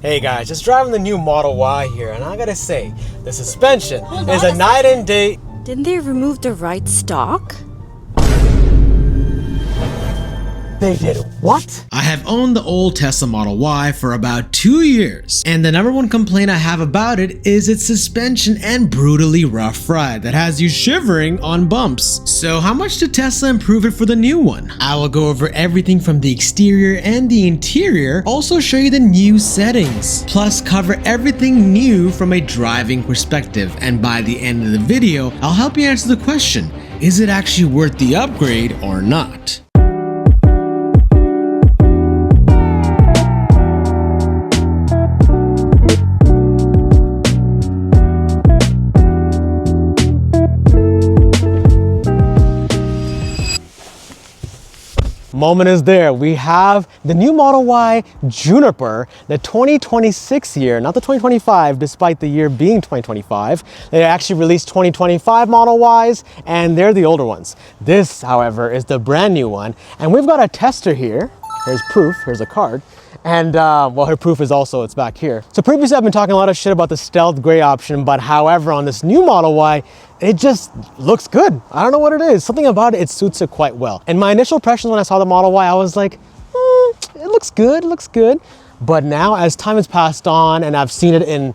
Hey guys, just driving the new Model Y here, and I gotta say, the suspension is a night and day. Didn't they remove the right stock? They did what? I have owned the old Tesla Model Y for about 2 years, and the number one complaint I have about it is its suspension and brutally rough ride that has you shivering on bumps. So how much did Tesla improve it for the new one? I will go over everything from the exterior and the interior, also show you the new settings, plus cover everything new from a driving perspective, and by the end of the video, I'll help you answer the question, is it actually worth the upgrade or not? Moment is there. We have the new Model Y Juniper, the 2026 year, not the 2025, despite the year being 2025. They actually released 2025 Model Ys, and they're the older ones. This, however, is the brand new one, and we've got a tester here. Here's proof, here's a card. And well, her proof is also, it's back here. So previously I've been talking a lot of shit about the stealth gray option, but however on this new Model Y, it just looks good. I don't know what it is. Something about it suits it quite well. And my initial impressions when I saw the Model Y, I was like, it looks good, it looks good. But now as time has passed on and I've seen it in,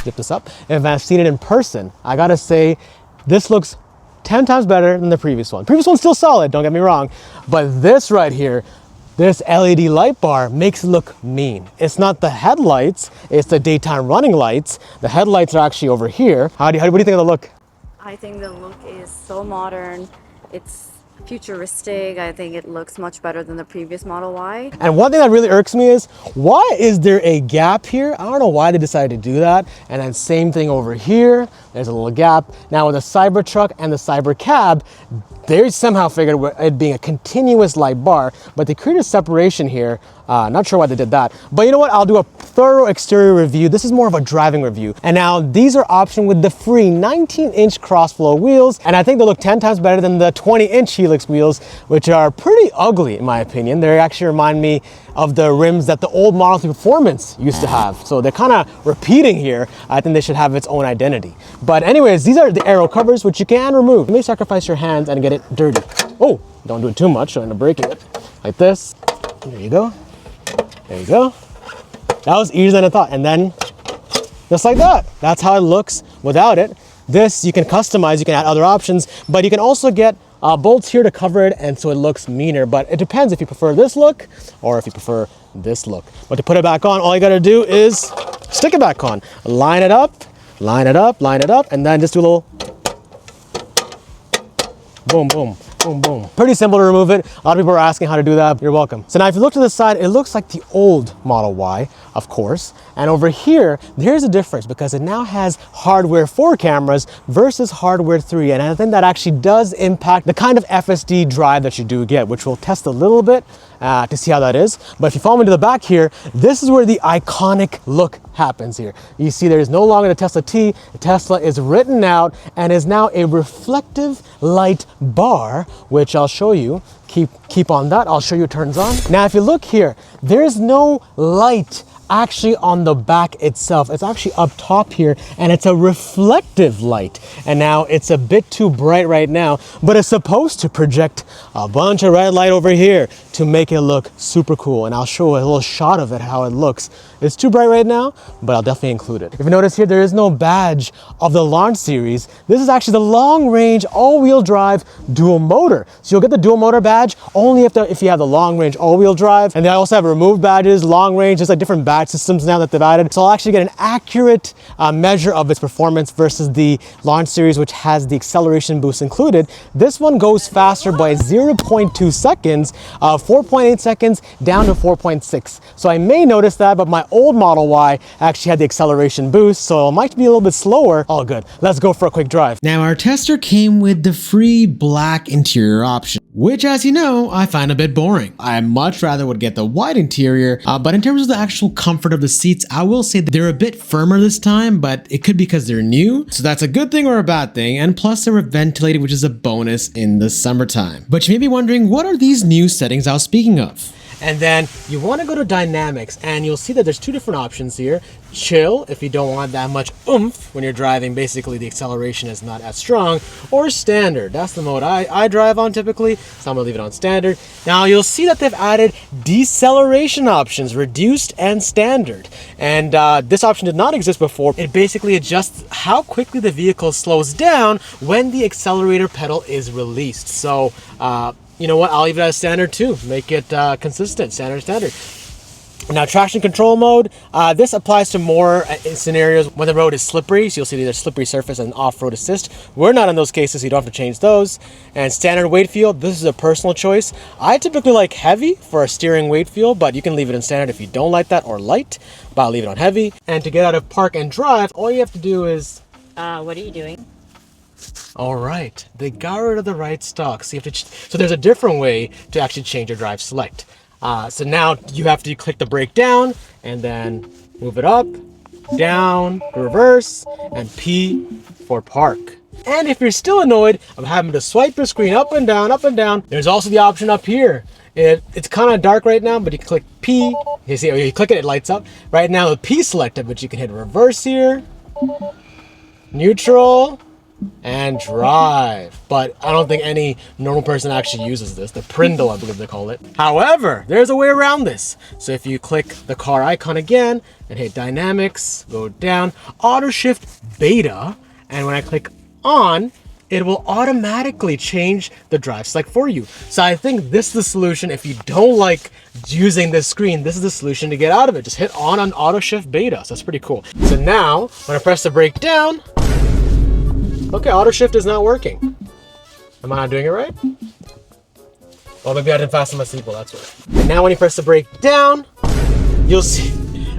zip this up, and I've seen it in person, I gotta say, this looks 10 times better than the previous one. Previous one's still solid, don't get me wrong, but this right here, this LED light bar makes it look mean. It's not the headlights, it's the daytime running lights. The headlights are actually over here. What do you think of the look? I think the look is so modern. It's futuristic. I think it looks much better than the previous Model Y. And one thing that really irks me is, why is there a gap here? I don't know why they decided to do that. And then same thing over here, there's a little gap. Now with the Cybertruck and the Cybercab, they somehow figured it being a continuous light bar, but they created a separation here. Not sure why they did that. But you know what? I'll do a thorough exterior review. This is more of a driving review. And now these are optioned with the free 19-inch cross-flow wheels. And I think they look 10 times better than the 20-inch Helix wheels, which are pretty ugly in my opinion. They actually remind me of the rims that the old Model 3 Performance used to have. So they're kind of repeating here. I think they should have its own identity. But anyways, these are the aero covers, which you can remove. You may sacrifice your hands and get it dirty. Oh, don't do it too much, so end up breaking it. Like this. There you go. There you go. That was easier than I thought. And then just like that. That's how it looks without it. This you can customize, you can add other options, but you can also get bolts here to cover it, and so it looks meaner. But it depends if you prefer this look or if you prefer this look. But to put it back on, all you gotta do is stick it back on. Line it up, line it up, line it up, and then just do a little boom, boom. Boom, boom. Pretty simple to remove it. A lot of people are asking how to do that. You're welcome. So now if you look to the side, it looks like the old Model Y, of course. And over here, here's a difference because it now has hardware 4 cameras versus hardware 3. And I think that actually does impact the kind of FSD drive that you do get, which we'll test a little bit to see how that is. But if you follow me to the back here, this is where the iconic look happens here. You see there is no longer the Tesla T. The Tesla is written out and is now a reflective light bar, which I'll show you. Keep on that. I'll show you it turns on. Now, if you look here, there's no light actually on the back itself. It's actually up top here, and it's a reflective light. And now it's a bit too bright right now, but it's supposed to project a bunch of red light over here to make it look super cool. And I'll show a little shot of it, how it looks. It's too bright right now, but I'll definitely include it. If you notice here, there is no badge of the launch series. This is actually the long range, all-wheel drive, dual motor. So you'll get the dual motor badge only if you have the long range all-wheel drive. And they also have removed badges, long range, just like different badge systems now that they've added. So I'll actually get an accurate measure of its performance versus the launch series, which has the acceleration boost included. This one goes faster by 0.2 seconds, 4.8 seconds down to 4.6. So I may notice that, but my old Model Y actually had the acceleration boost, so it might be a little bit slower. All good. Let's go for a quick drive. Now our tester came with the free black interior option, which, as you know, I find a bit boring. I much rather would get the white interior, but in terms of the actual comfort of the seats, I will say that they're a bit firmer this time, but it could be because they're new, so that's a good thing or a bad thing. And plus they were ventilated, which is a bonus in the summertime. But you may be wondering, what are these new settings I was speaking of? And then you want to go to dynamics, and you'll see that there's two different options here. Chill, if you don't want that much oomph when you're driving, basically the acceleration is not as strong, or standard. That's the mode I drive on typically, so I'm gonna leave it on standard. Now you'll see that they've added deceleration options, reduced and standard. And this option did not exist before. It basically adjusts how quickly the vehicle slows down when the accelerator pedal is released. So, you know what, I'll leave it as standard too. Make it consistent, standard. Now, traction control mode, this applies to more scenarios when the road is slippery. So you'll see there's slippery surface and off-road assist. We're not in those cases, so you don't have to change those. And standard weight field, this is a personal choice. I typically like heavy for a steering weight field, but you can leave it in standard if you don't like that, or light, but I'll leave it on heavy. And to get out of park and drive, all you have to do is... What are you doing? All right, they got rid of the right stock. So, so there's a different way to actually change your drive select. So now you have to click the brake down and then move it up, down, reverse, and P for park. And if you're still annoyed of having to swipe your screen up and down, there's also the option up here. It's kind of dark right now, but you click P. You see, you click it, it lights up. Right now the P selected, but you can hit reverse here, neutral, and drive. But I don't think any normal person actually uses this. The Prindle, I believe they call it. However, there's a way around this. So if you click the car icon again and hit dynamics, go down, auto shift beta, and when I click on, it will automatically change the drive select for you. So I think this is the solution. If you don't like using this screen, this is the solution to get out of it. Just hit on auto shift beta. So that's pretty cool. So now when I press the brake down, okay, auto shift is not working. Am I not doing it right? Well, maybe I didn't fasten my seatbelt, that's why. And now when you press the brake down, you'll see,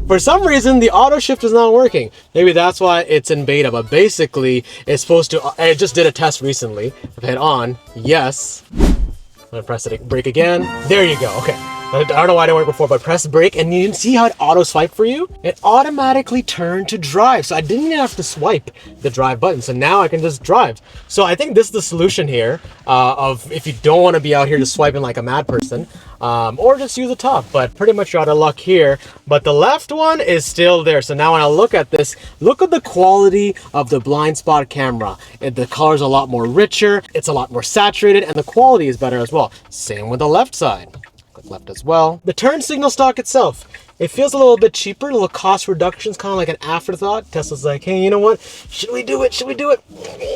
for some reason, the auto shift is not working. Maybe that's why it's in beta, but basically, it's supposed to, I just did a test recently. If I hit on, yes. I'm gonna press the brake again. There you go, okay. I don't know why it didn't work before, but press brake and you can see how it auto swipe for you? It automatically turned to drive. So I didn't even have to swipe the drive button. So now I can just drive. So I think this is the solution here of if you don't want to be out here just swiping like a mad person, or just use the top, but pretty much you're out of luck here. But the left one is still there. So now when I look at this, look at the quality of the blind spot camera. The color's a lot more richer, it's a lot more saturated, and the quality is better as well. Same with the left side. Click left as well. The turn signal stock itself, it feels a little bit cheaper, a little cost reduction. It's kind of like an afterthought. Tesla's like, hey, you know what? Should we do it?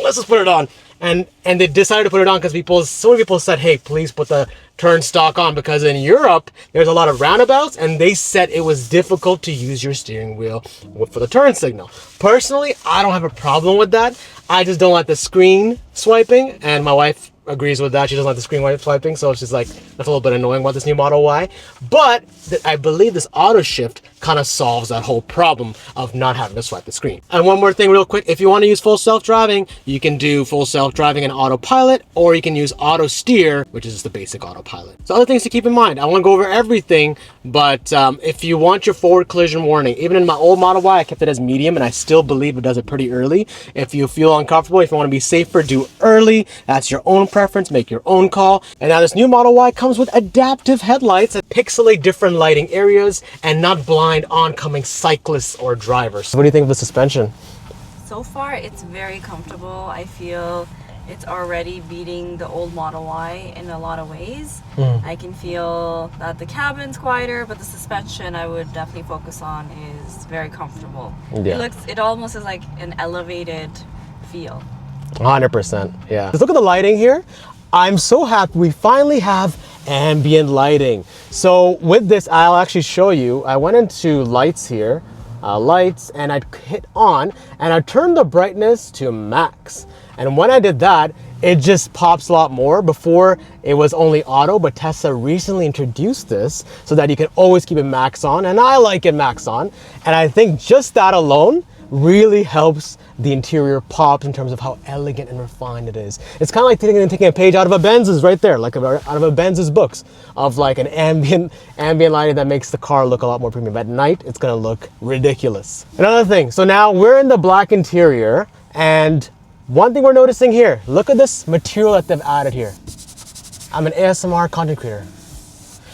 Let's just put it on. And they decided to put it on because so many people said, hey, please put the turn stock on, because in Europe, there's a lot of roundabouts and they said it was difficult to use your steering wheel for the turn signal. Personally, I don't have a problem with that. I just don't like the screen swiping, and my wife agrees with that. She doesn't like the screen swiping, so she's like, that's a little bit annoying about this new Model Y. But I believe this auto shift kind of solves that whole problem of not having to swipe the screen. And one more thing real quick, if you want to use full self-driving, you can do full self-driving and autopilot, or you can use auto steer, which is just the basic autopilot. So other things to keep in mind. I won't go over everything, but if you want your forward collision warning, even in my old Model Y, I kept it as medium, and I still believe it does it pretty early. If you feel uncomfortable, if you want to be safer, do early. That's your own preference, make your own call. And now this new Model Y comes with adaptive headlights that pixelate different lighting areas and not blind oncoming cyclists or drivers. What do you think of the suspension? So far, it's very comfortable. I feel it's already beating the old Model Y in a lot of ways. I can feel that the cabin's quieter, but the suspension I would definitely focus on is very comfortable. Yeah. It almost is like an elevated feel. 100%, yeah. Just look at the lighting here. I'm so happy we finally have ambient lighting. So with this, I'll actually show you. I went into lights here, lights, and I hit on, and I turned the brightness to max. And when I did that, it just pops a lot more. Before, it was only auto, but Tesla recently introduced this so that you can always keep it max on, and I like it max on. And I think just that alone really helps the interior pop in terms of how elegant and refined it is. It's kind of like taking a page out of a Benz's right there, like out of a Benz's books, of like an ambient lighting that makes the car look a lot more premium. At night, it's gonna look ridiculous. Another thing, so now we're in the black interior, and one thing we're noticing here, look at this material that they've added here. I'm an ASMR content creator.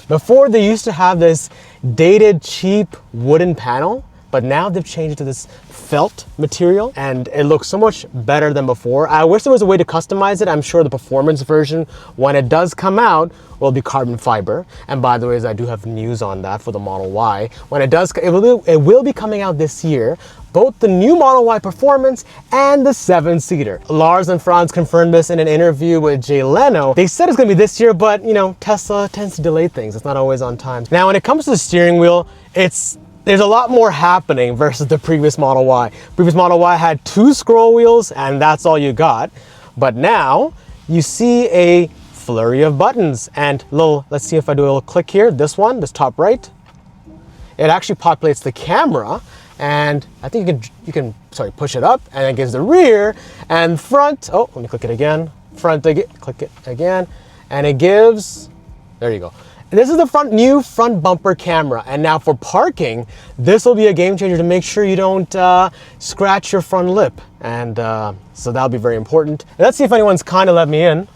Before, they used to have this dated, cheap wooden panel, but now they've changed it to this felt material and it looks so much better than before. I wish there was a way to customize it. I'm sure the performance version, when it does come out, will be carbon fiber. And by the way, I do have news on that for the Model Y. When it does, it will be coming out this year. Both the new Model Y Performance and the 7-seater. Lars and Franz confirmed this in an interview with Jay Leno. They said it's gonna be this year, but you know, Tesla tends to delay things. It's not always on time. Now, when it comes to the steering wheel, there's a lot more happening versus the previous Model Y. Previous Model Y had 2 scroll wheels and that's all you got. But now you see a flurry of buttons and let's see if I do a little click here. This top right, it actually populates the camera. And I think you can push it up and it gives the rear and front. Oh, let me click it again. Click it again. And it gives, there you go. And this is the new front bumper camera. And now for parking, this will be a game changer to make sure you don't scratch your front lip. And so that'll be very important. And let's see if anyone's kind of let me in.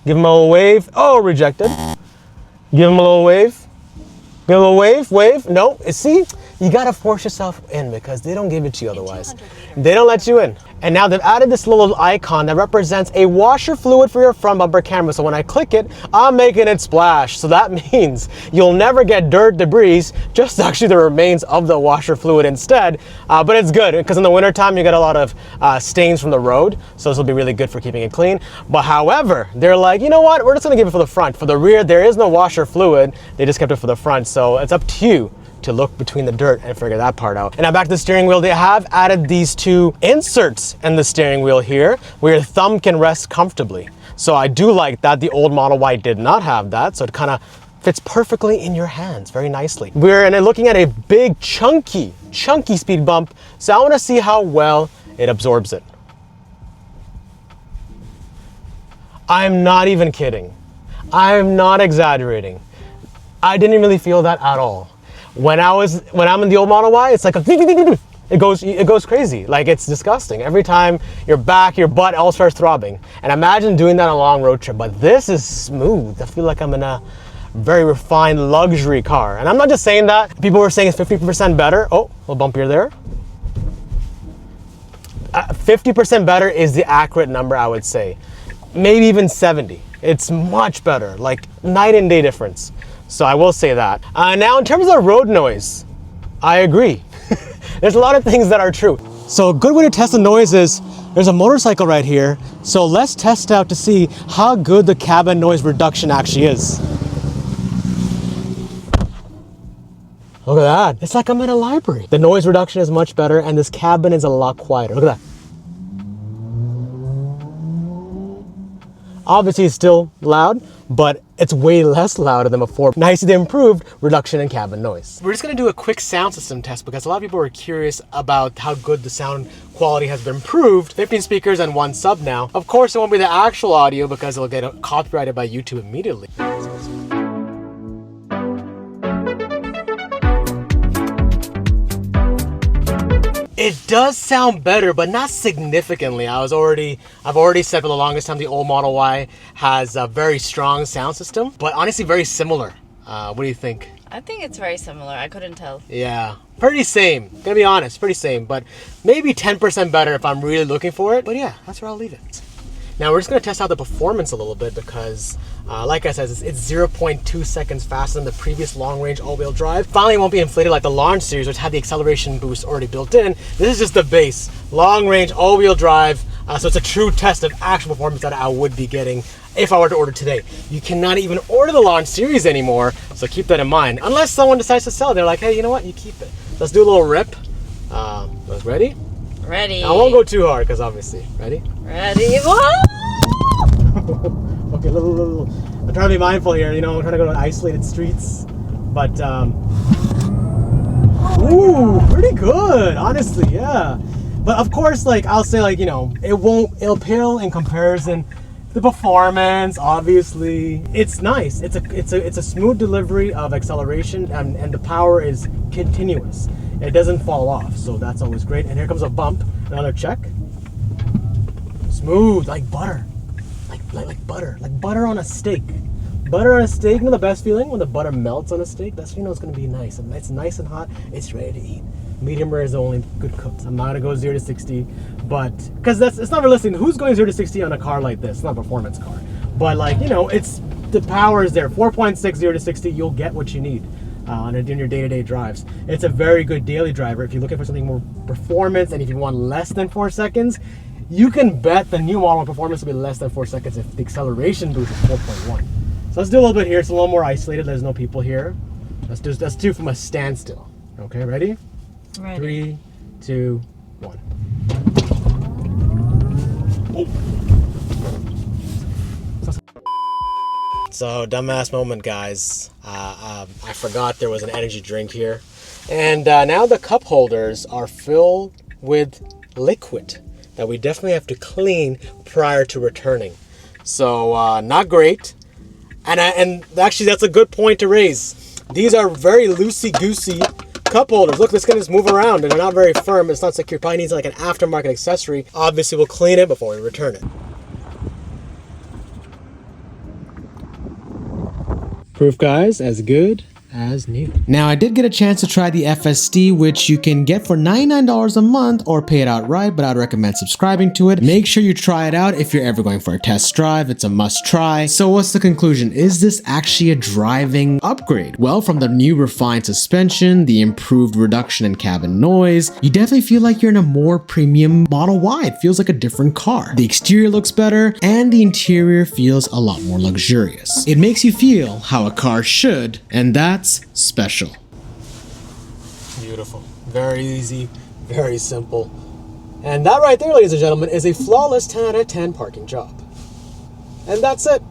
Give them a little wave. Oh, rejected. Give them a little wave. Give them a little wave. No, see? You gotta force yourself in because they don't give it to you otherwise. They don't let you in. And now they've added this little icon that represents a washer fluid for your front bumper camera. So when I click it, I'm making it splash. So that means you'll never get dirt, debris, just actually the remains of the washer fluid instead. But it's good because in the wintertime, you get a lot of stains from the road. So this will be really good for keeping it clean. But however, they're like, you know what? We're just gonna give it for the front. For the rear, there is no washer fluid. They just kept it for the front. So it's up to you to look between the dirt and figure that part out. And now back to the steering wheel, they have added these 2 inserts in the steering wheel here where your thumb can rest comfortably. So I do like that. The old Model Y did not have that, so it kind of fits perfectly in your hands very nicely. We're looking at a big chunky speed bump, so I want to see how well it absorbs it. I'm not even kidding. I'm not exaggerating. I didn't really feel that at all. When I'm in the old Model Y, it's like it goes crazy. Like it's disgusting. Every time your butt all starts throbbing. And imagine doing that on a long road trip, but this is smooth. I feel like I'm in a very refined luxury car. And I'm not just saying that. People were saying it's 50% better. Oh, a little bump here there. 50% better is the accurate number, I would say. Maybe even 70. It's much better, like night and day difference. So I will say that. Now in terms of road noise, I agree. There's a lot of things that are true. So a good way to test the noise is, there's a motorcycle right here. So let's test out to see how good the cabin noise reduction actually is. Look at that. It's like I'm in a library. The noise reduction is much better and this cabin is a lot quieter. Look at that. Obviously it's still loud, but it's way less louder than before. Now you see the improved reduction in cabin noise. We're just gonna do a quick sound system test because a lot of people are curious about how good the sound quality has been improved. 15 speakers and 1 sub now. Of course, it won't be the actual audio because it'll get copyrighted by YouTube immediately. It does sound better, but not significantly. I've already said for the longest time the old Model Y has a very strong sound system, but honestly very similar. What do you think? I think it's very similar. I couldn't tell. Yeah, pretty same. Gonna be honest, pretty same, but maybe 10% better if I'm really looking for it. But yeah, that's where I'll leave it. Now we're just gonna test out the performance a little bit because, like I said, it's 0.2 seconds faster than the previous long-range all-wheel drive. Finally, it won't be inflated like the Launch series, which had the acceleration boost already built in. This is just the base, long-range all-wheel drive. So it's a true test of actual performance that I would be getting if I were to order today. You cannot even order the Launch series anymore, so keep that in mind. Unless someone decides to sell it, they're like, hey, you know what, you keep it. Let's do a little rip. Ready? Ready. I won't go too hard, because obviously. Ready? Ready. Okay, little. I'm trying to be mindful here, you know, I'm trying to go to isolated streets. But, ooh, pretty good, honestly, yeah. But of course, like, I'll say, like, you know, it'll pale in comparison. The performance, obviously, it's nice. It's a smooth delivery of acceleration, and the power is continuous. It doesn't fall off, so that's always great. And here comes a bump. Another check. Smooth, like butter, like butter on a steak. Butter on a steak, you know the best feeling? When the butter melts on a steak, that's when you know it's gonna be nice. And it's nice and hot, it's ready to eat. Medium rare is the only good cooked. I'm not gonna go 0 to 60, but, because it's not realistic. Who's going 0 to 60 on a car like this? It's not a performance car. But like, you know, the power is there. 4.6, 0 to 60, you'll get what you need. In your day-to-day drives. It's a very good daily driver. If you're looking for something more performance and if you want less than 4 seconds, you can bet the new model performance will be less than 4 seconds if the acceleration boost is 4.1. So let's do a little bit here. It's a little more isolated. There's no people here. Let's do from a standstill. Okay, ready? Ready. 3, 2, 1. Oh. So, dumbass moment, guys. I forgot there was an energy drink here. And now the cup holders are filled with liquid that we definitely have to clean prior to returning. So, not great. And actually, that's a good point to raise. These are very loosey-goosey cup holders. Look, this can just move around and they're not very firm. It's not secure. Probably needs like an aftermarket accessory. Obviously, we'll clean it before we return it. Proof, guys, as good as new. Now, I did get a chance to try the FSD, which you can get for $99 a month or pay it outright, but I'd recommend subscribing to it. Make sure you try it out if you're ever going for a test drive. It's a must try. So what's the conclusion? Is this actually a driving upgrade? Well, from the new refined suspension, the improved reduction in cabin noise, you definitely feel like you're in a more premium Model Y. It feels like a different car. The exterior looks better and the interior feels a lot more luxurious. It makes you feel how a car should, and that's special. Beautiful. Very easy, very simple. And that right there, ladies and gentlemen, is a flawless 10 out of 10 parking job. And that's it.